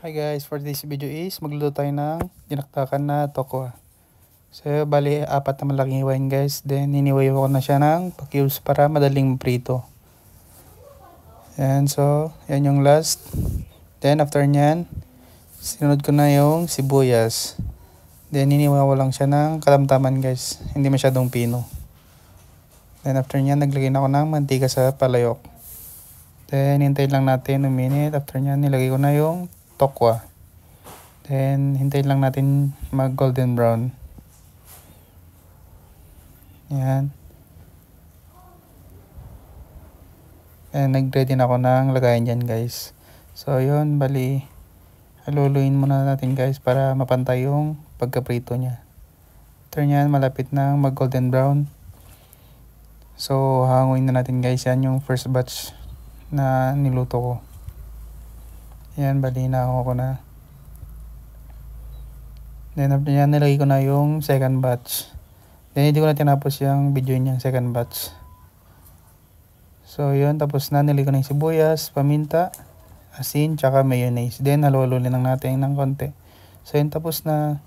Hi guys, for this video is magluluto tayo ng dinakdakan na tokwa. So bali apat na malaking hiwain guys, then hiniway ko na siya ng pa-cubes para madaling prito. And so yan yung last. Then after nyan, sinunod ko na yung sibuyas. Then hiniwa ko lang siya ng katamtaman guys, hindi masyadong pino. Then after nyan, naglagay na ako ng mantika sa palayok. Then hintayin lang natin 1 minute. After nyan, nilagay ko na yung tokwa. Then hintayin lang natin mag golden brown. Yan. And nag-ready na ako ng lagayan dyan guys. So yun, bali haluluin muna natin guys para mapantay yung pagkaprito niya. After nyan, malapit na mag golden brown. So hanguin na natin guys, yan yung first batch na niluto ko. Yan, bali nakuha ko na. Then after yan, nilagay ko na yung second batch. Then hindi ko na tinapos yung video niyang second batch. So yun, tapos na, nilagay ko na yung sibuyas, paminta, asin, tsaka mayonnaise. Then halo-halo lang natin ng konti. So yun, tapos na.